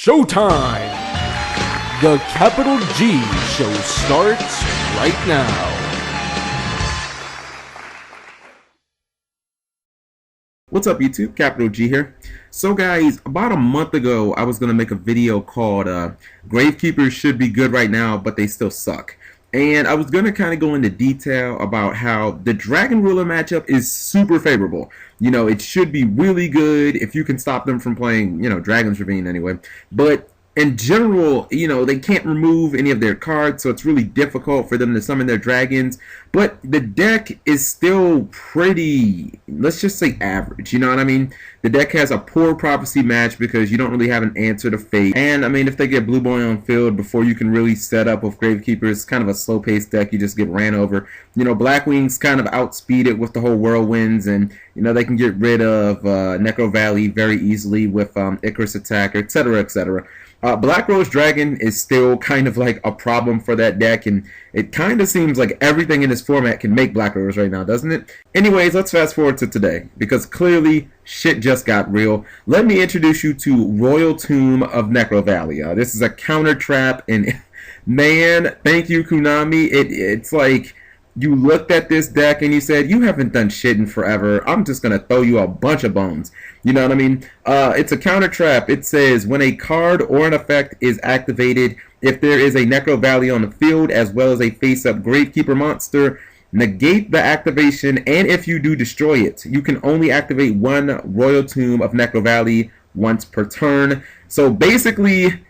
Showtime! The Capital G show starts right now. What's up YouTube? Capital G here. So guys, about a month ago I was going to make a video called Gravekeepers should be good right now but they still suck. And I was going to kind of go into detail about how the Dragon Ruler matchup is super favorable. You know, it should be really good if you can stop them from playing, you know, Dragon's Ravine anyway. But in general, you know, they can't remove any of their cards, so it's really difficult for them to summon their dragons. But the deck is still pretty, let's just say average, you know what I mean? The deck has a poor prophecy match because you don't really have an answer to fate. And I mean, if they get Blue Boy on field before you can really set up with Gravekeepers, it's kind of a slow-paced deck, you just get ran over. You know, Blackwing's kind of outspeeded with the whole Whirlwinds, and you know, they can get rid of Necrovalley very easily with Icarus Attacker, etc., etc. Black Rose Dragon is still kind of like a problem for that deck, and it kind of seems like everything in this format can make Black Rose right now, doesn't it? Anyways, let's fast forward to today, because clearly shit just got real. Let me introduce you to Royal Tomb of Necrovalley. This is a counter trap, and man, thank you Konami. It's like you looked at this deck and you said, you haven't done shit in forever. I'm just going to throw you a bunch of bones. You know what I mean? It's a counter trap. It says, when a card or an effect is activated, if there is a Necrovalley on the field, as well as a face-up Gravekeeper monster, negate the activation, and if you do, destroy it. You can only activate one Royal Tomb of Necrovalley once per turn. So basically,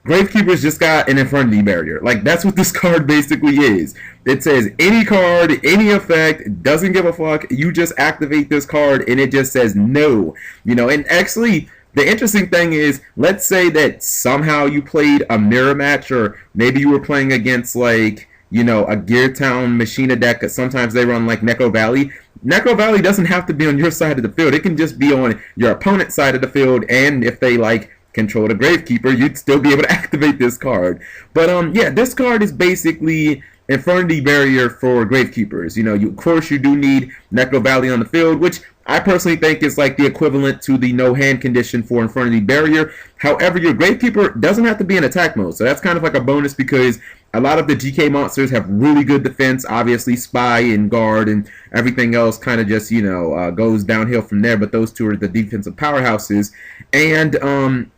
Gravekeepers just got an Infenity barrier. Like, that's what this card basically is. It says any card, any effect, doesn't give a fuck. You just activate this card and it just says no. You know, and actually, the interesting thing is, let's say that somehow you played a mirror match, or maybe you were playing against, like, you know, a Gear Town Machina deck, because sometimes they run like Necrovalley. Necrovalley doesn't have to be on your side of the field. It can just be on your opponent's side of the field, and if they, like, control the Gravekeeper, you'd still be able to activate this card. But yeah, this card is basically Infenity barrier for Gravekeepers. You know, of course you do need Necrovalley on the field, which I personally think is like the equivalent to the no hand condition for Infenity barrier. However, your Gravekeeper doesn't have to be in attack mode, so that's kind of like a bonus because a lot of the GK monsters have really good defense. Obviously, Spy and Guard and everything else kind of just, you know, goes downhill from there, but those two are the defensive powerhouses. And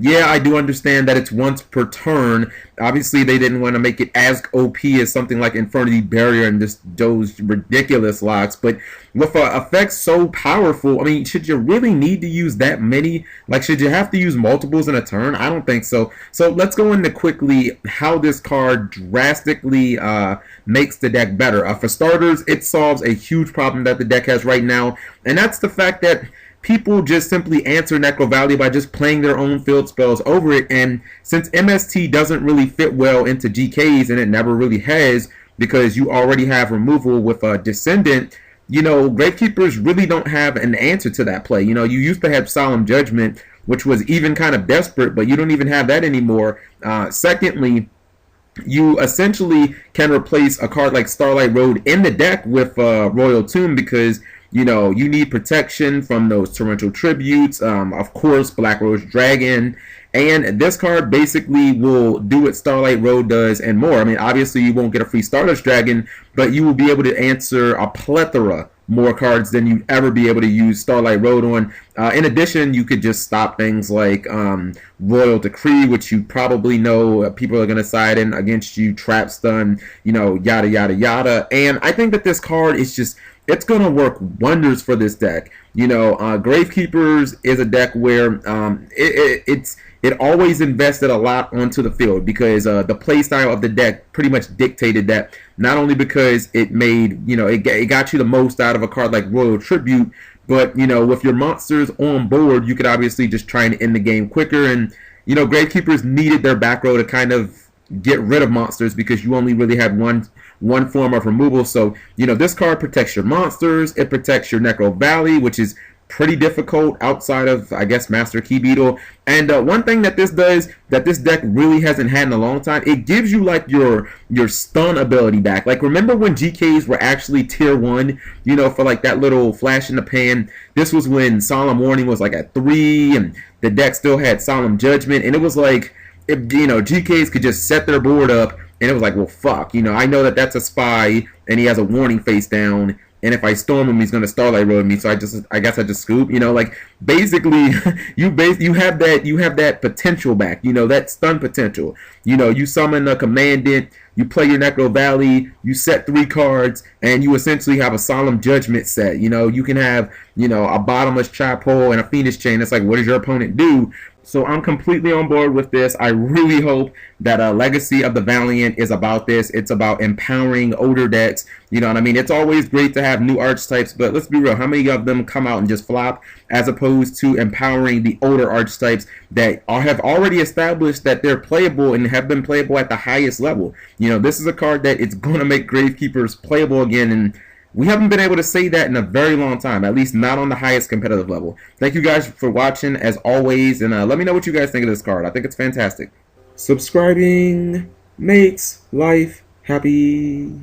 yeah, I do understand that it's once per turn. Obviously, they didn't want to make it as OP as something like Infenity Barrier and just those ridiculous locks. But with effects so powerful, I mean, should you really need to use that many? Like, should you have to use multiples in a turn? I don't think so. So let's go into quickly how this card drastically makes the deck better. For starters, it solves a huge problem that the deck has right now, and that's the fact that people just simply answer Necrovalley by just playing their own field spells over it, and since MST doesn't really fit well into GKs, and it never really has because you already have removal with a Descendant, you know, Gravekeepers really don't have an answer to that play. You know, you used to have Solemn Judgment, which was even kind of desperate, but you don't even have that anymore. Secondly, you essentially can replace a card like Starlight Road in the deck with Royal Tomb because, you know, you need protection from those torrential tributes, of course, Black Rose Dragon, and this card basically will do what Starlight Road does and more. I mean, obviously you won't get a free Stardust Dragon, but you will be able to answer a plethora more cards than you'd ever be able to use Starlight Road on. In addition, you could just stop things like Royal Decree, which you probably know people are going to side in against you, Trap Stun, you know, yada, yada, yada. And I think that this card is just, it's going to work wonders for this deck. You know, Gravekeepers is a deck where it always invested a lot onto the field because the playstyle of the deck pretty much dictated that, not only because it made, you know, it got you the most out of a card like Royal Tribute, but, you know, with your monsters on board, you could obviously just try and end the game quicker. And, you know, Gravekeepers needed their back row to kind of get rid of monsters because you only really had one form of removal. So, you know, this card protects your monsters, it protects your Necrovalley, which is pretty difficult outside of, I guess, Master Key Beetle. And one thing that this does that this deck really hasn't had in a long time, it gives you like your stun ability back. Like, remember when GKs were actually tier 1, you know, for like that little flash in the pan? This was when Solemn Warning was like at 3 and the deck still had Solemn Judgment, and it was like, if, you know, GKs could just set their board up and it was like, well, fuck, you know, I know that that's a spy and he has a warning face down, and if I storm him, he's gonna Starlight Road me. So I guess I just scoop. You know, like, basically, you have that potential back. You know, that stun potential. You know, you summon a Commandant, you play your Necrovalley, you set 3 cards, and you essentially have a Solemn Judgment set. You know, you can have, you know, a Bottomless Trap Hole and a Phoenix Chain. It's like, what does your opponent do? So I'm completely on board with this. I really hope that Legacy of the Valiant is about this. It's about empowering older decks. You know what I mean? It's always great to have new archetypes, but let's be real. How many of them come out and just flop, as opposed to empowering the older archetypes that have already established that they're playable and have been playable at the highest level? You know, this is a card that it's going to make Gravekeepers playable again, and we haven't been able to say that in a very long time, at least not on the highest competitive level. Thank you guys for watching, as always, and let me know what you guys think of this card. I think it's fantastic. Subscribing makes life happy.